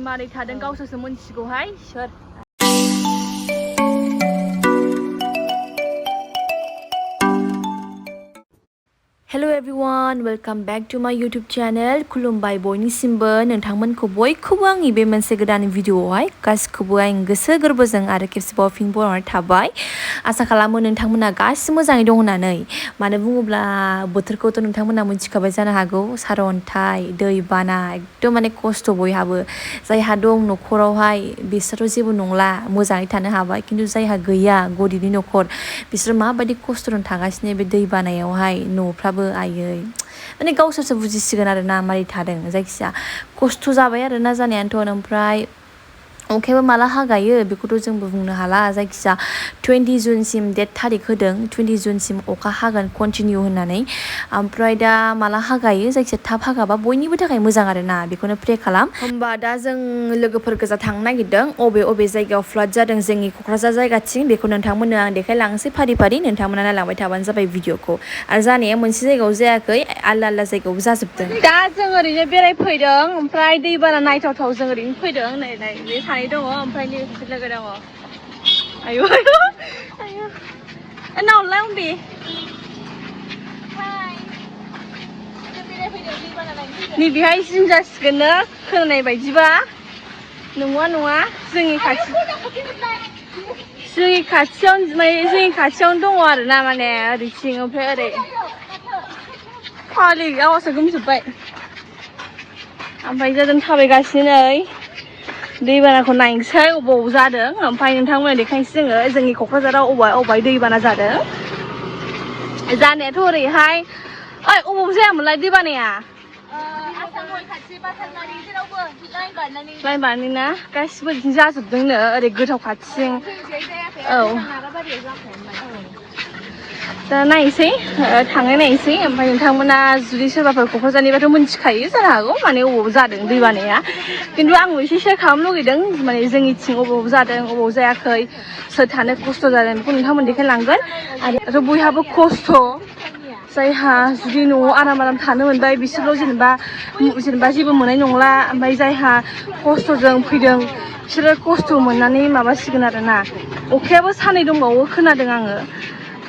मारै थादों गावसोरसो मोनथिगौहाय सोर Hello everyone, welcome back to my YouTube channel. खुलुमबाय बयनिसिमबो नोंथांमोनखौ बयखौबो आंनि बे मोनसे गोदान भिडिअआवहाय गासिखौबो आं गोसो गोरबोजों आरो खेबसेबाव फिन बरायनाय थाबाय। आसा खालामो नोंथांमोना गासिबो मोजाङै दं होननानै। मानो बुङोब्ला बोथोरखौथ' नोंथांमोना मिथिखाबाय जानो हागौ। सारअन्थाइ, दैबाना एकदम माने खस्थ' बयहाबो। जायहा दं न'खरावहाय बिसोरथ' जेबो नंला मोजाङै थानो हाबाय। खिन्थु जायहा गैया गरिबनि न'खर बिसोर माबायदि खस्थ'जों थागासिनो बे दैबानायावहाय न'फ्राबो आयै माने गावसोरसो बुजिसिगोन आरो ना मारै थादों जायखिजाया खस्थ' जाबाय आरो ना जानायानोथ' ओमफ्राय अखायाबो माला हागायो बेखौथ' जोंबो बुंनो हाला जायखिजाया 20 जुनसिम डेट थारिख होदों 20 जुनसिम अखा हागोन कन्टिनिउ होननानै ओमफ्राय दा माला हागायो जायखिजाया थाब हागाबा बयनिबो थाखाय मोजां आरो ना बेखौनो प्रे खालाम होमबा दा जों लोगोफोर गोजा थांनो नागिरदों अबे जायगायाव फ्लाड जादों जोंनि क'क्राझार जायगाथिं बेखौ नोंथांमोननो आं देखायलांसै फारि फारि नोंथांमोना नायलांबाय थाबानो जाबाय भिडिअखौ आरो जानाया मोनसे जायगायाव जायाखै आलदा जायगायावबो जाजोबदों दा जों ओरैनो बेरायफैदों ओमफ्राय दैबाना नायथावथाव जों ओरैनो फैदों नै बे सानै दङ ओमफ्राय नै सासे लोगो दङ आयौ आयौ आयौ नावलाय उन्दै नैबेहाय जिम जासिगोननो खोनानाय बायदिबा नङा जोंनि खाथियावनो दङ आरो ना माने ओरैथिं ओमफ्राय ओरै फालि आवासा गोमजोब्बाय ओमफ्राय जों थाबायगासिनो नै दैबानाखौ नायनोसै अबाव जादों ओमफ्राय नोंथांमोना देखायनोसै जोङो जोंनि क'क्राझाराव अबाव दैबाना जादों जानायाथ' ओरैहाय ओइ अबाव जायामोनलाय दैबानाया लाइन बारनि ना गासिबो बिदिनो जाजोबदोंनो ओरै गोथाव खाथिजों औ दा नायनोसै थांनाय नायनोसै ओमफ्राय नोंथांमोना जुदि सोरबाफोर क'क्राझारनिबाथ' मिथिखायो जानो हागौ माने अबाव जादों दैबानाया खिन्थु आंबो एसे सेयार खालामनो लुगैदों माने जोंनिथिं अबाव जादों अबाव जायाखै सोर थानो खस्थ' जादों बेखौ नोंथांमोन देखायलांगोन आरो बयहाबो खस्थ' जायहा जुदि न'आव आराम थानो मोनबाय बिसोरल' जेनेबा जेबो मोननाय नंला ओमफ्राय जायहा खस्थ'जों फैदों बिसोरो खस्थ' मोननानै माबासिगोन आरोना अखायाबो साननै दंबावो खोनादों आङो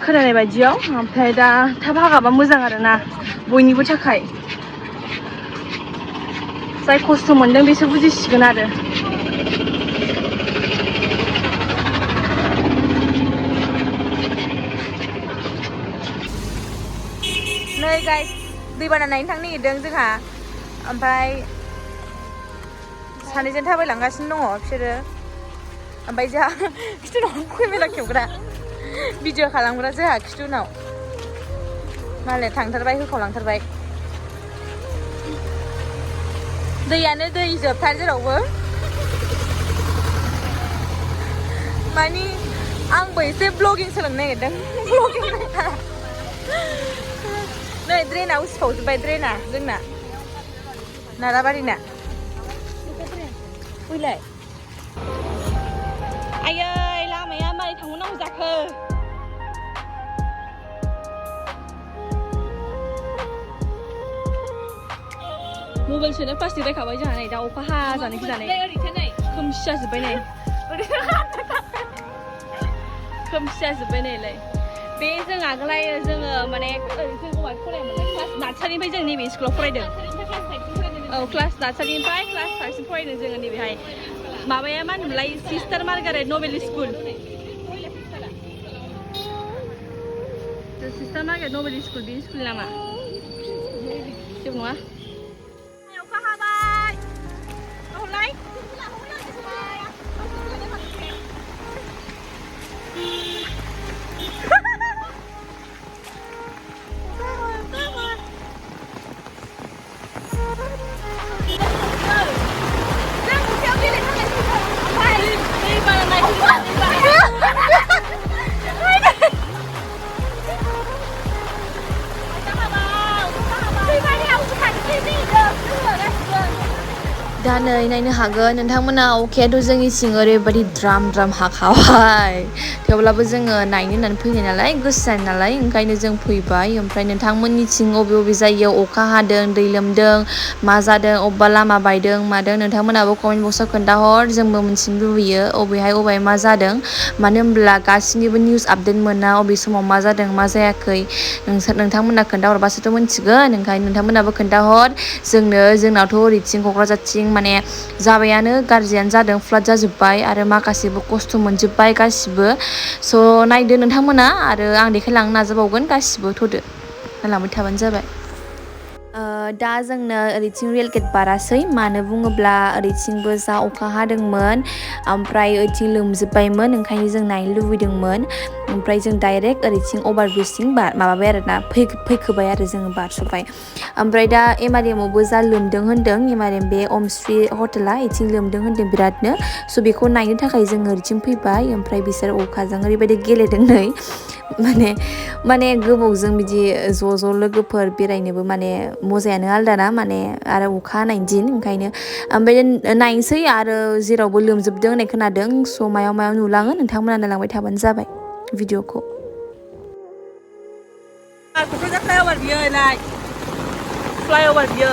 खोनानाय बायदियाव ओमफ्राय दा थाब हागाबा मोजां आरोना बयनिबो थाखाय जाय खस्थ' मोनदों बिसोर बुजिसिगोन आरो नै गाइस दैबाना नायनो थांनो नागिरदों जोंहा ओमफ्राय सानैजों थाबायलांगासिनो दङ बिसोरो ओमफ्राय जोंहा खिथुनाव केमेरा खेबग्रा भिडिअ खालामग्रा जोंहा खिथुनाव मालाय थांथारबाय होखावलांथारबाय दैयानो दै जोबथार जेरावबो मानि आंबो एसे ब्लगिं सोलोंनो नागिरदों ब्लगिं नै ड्रेना उसिफावजोब्बाय ड्रेना जोंना नाराबारिना फैलाय आयै लामाया मारै थांबावनांगौ जाखो मबाइल सोनो प्लास्टिक बायखाबाय जोंहा नै दा अखा हाजानाय फैजानाय खोमसि जाजोब्बाय नै खोमसि जाजोब्बाय नैलाय बे जों आगोलाय जोङो माने जों बबेहाय फरायोमोन क्लास नार्सारिनिफ्राय जों नैबे स्कुलाव फरायदों औ क्लास नार्सारिनिफ्राय क्लास 5सिम फरायदों जोङो नैबेहाय माबाया मा होनोमोनलाय sister Margaret Nobel school sister Margaret Nobel school बे स्कुलनि नामा जेबो नङा अखा हाबाय हरलाय दा नै नायनो हागोन नोंथांमोना अखायाथ' जोंनिथिं ओरैबायदि द्राम हाखाबाय थेवब्लाबो जोङो नायनो होननानै फैनाय नालाय गोसो जानाय नालाय ओंखायनो जों फैबाय ओमफ्राय नोंथांमोननिथिं अबे जायगायाव अखा हादों दै लोमदों मा जादों अबेबा लामा बायदों मादों नोंथांमोनाबो कमेन्ट बक्सआव खोन्थाहर जोंबो मिन्थिनो लुबैयो अबेहाय मा जादों मानो होनब्ला गासिनिबो निउस आपडेट मोना अबे समाव मा जादों मा जायाखै नोंथांमोना खोन्थाहरबासोथ' मिन्थिगोन ओंखायनो नोंथांमोनाबो खोन्थाहर जोंनावथ' ओरैथिं क'क्राझारथिं माने जाबायानो गाज्रियानो जादों फ्लाद जाजोब्बाय आरो माखासेबो खस्थ' मोनजोब्बाय गासिबो स' नायदो नोंथांमोना आरो आं देखायलांनो नाजाबावगोन गासिबो थ'दो नायलांबाय थाबानो जाबाय दा जोंनो ओरैथिं रेल गेट बारासै मानो बुङोब्ला ओरैथिंबो जा अखा हादोंमोन ओमफ्राय ओरैथिं लोमजोब्बायमोन ओंखायनो जों नायनो लुबैदोंमोन ओमफ्राय जों डाइरेक्ट ओरैथिं अभार ब्रिजथिं माबाबाय आरोना फैखोबाय आरो जोङो बारस'बाय ओमफ्राय दा एमआरएमआवबो जा लोमदों होन्दों एमआरएम बे अमस्रि हटेला इथिं लोमदों होन्दों बिरादनो स' बेखौ नायनो थाखाय जों ओरैथिं फैबाय ओमफ्राय बिसोर अखाजों ओरैबायदि गेलेदों नै माने गोबावजों बिदि ज' लोगोफोर बेरायनोबो माने मजायानो आलदा ना माने आरो अखा हानायनि दिन ओंखायनो ओमफ्राय नायनोसै आरो जेरावबो लोमजोबदों होननाय खोनादों स' मायाव नुलाङो नोंथांमोना नायलांबाय थाबानो जाबाय भिडिअखौ क'क्राझार फ्लाइअभार बियो नाय फ्लाइअभार बियो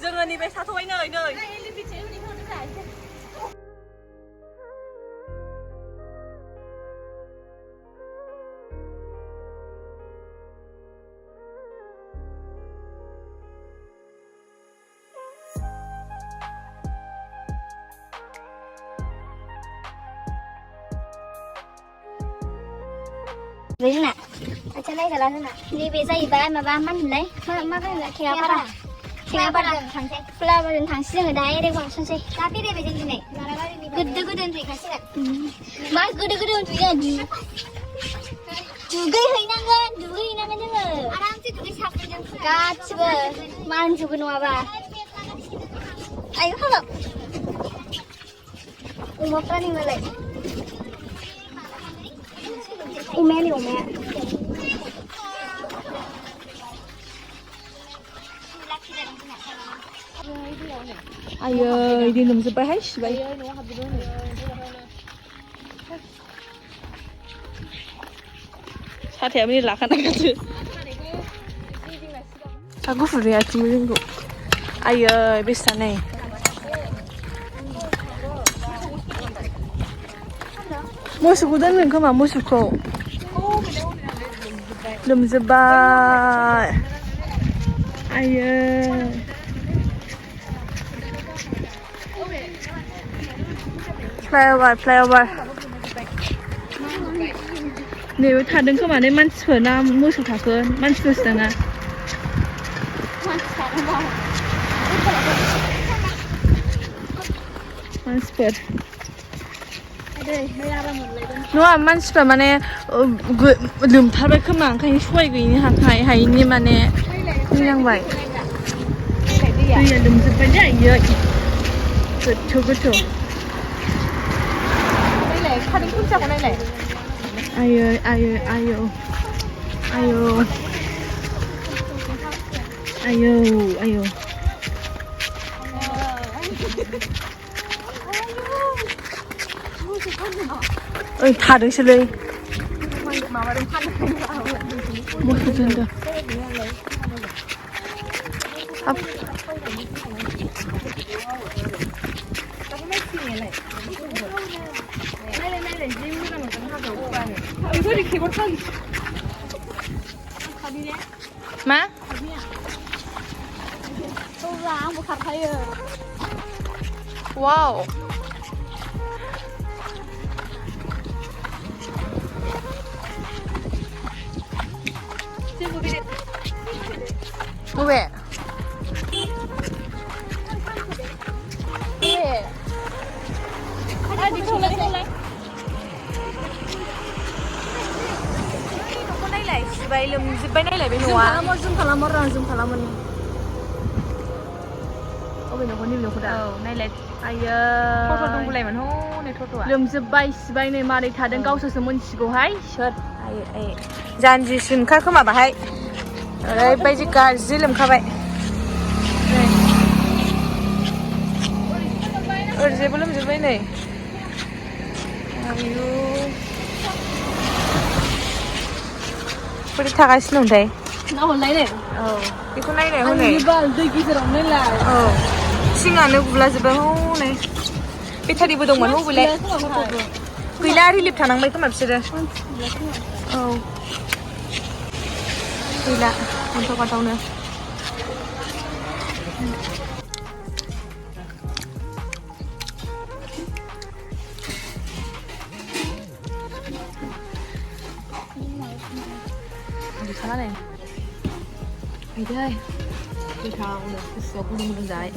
जोङो नैबे थाथ'बाय नै जोंना आथिं नायगोला जोंना नैबे जाहैबाय माबा मा होनलाय मा होनो थेङापारा थांसै फुलाबारिजों थांसै जोङो डाइरेक्ट बांसनसै दा बेरायबाय जों दिनै गोदो उन्दुहैखासिगोन मा गोदो उन्दुयो दुगैहैनांगोन जोङो आरामसे दुगैसाबसिगोन गासिबो मानजोबो नङाबा आयौ हाबाब अमाफ्रा नोंनालाय अमाया आयै दै लोमजोब्बायहाय सिबाय साथायाबो नै लाखानांगोनसो सा गुफुरनि आथिंबो जोंखौ आयै बेसेरा नै मोसौखौ दोनगोन खोमा मोसौखौ लोमजोब्बाय आयै फ्लाइअभार नैबे थादों खोमा ने मानसिफोर ना मोसौ थाखो मानसिफोरसो दाना मानसिफोर नङा मानसिफ्रा माने लोमथारबाय खोमा ओंखायनो सहाय गैयिनि हायिनि माने थैनांबाय दैया लोमजोब्बाय दे आयै गोथौ नायलाय खारें खुन्थियाखौ नायलाय आयै ओइ थादोंसोलै मोसौ दोनदों नायलाय जि मोजां नुदों हाजोआव बोरै केबल खालि मा औब्रा आंबो खारफायो वाव बबे नायलाय सिबाय लोमजोब्बाय नायलाय बे न'आ जों खालामो र' जों खालामो अबे न'खौ नैबे न'खौ दा औ नायलाय आयो थथ' दंबोलायमोन हनै थथ'आ लोमजोब्बाय सिबाय नै मारै थादों गावसोरसो मोनथिगौहाय सोर जानजिसिमखा खोमा बाहाय ओरैबायदि गाज्रि लोमखाबाय ओरैजायबो लोमजोब्बाय नै आयु बोरै थागासिनो दंथाय नाहरलाय औ बेखौ नायनाय हनै बाल दै गेजेराव नायलाय औ थिङानो गुलाजोब्बाय हनै बेटारिबो दंमोन हबेलाय गैला रिलिफ थानांबाय खोमा बिसोरो औ गैला अन्थाव बाथावनो गैखाला नै फैदै गोथावनो गुसुआव गुदुं गुदुं जाबाय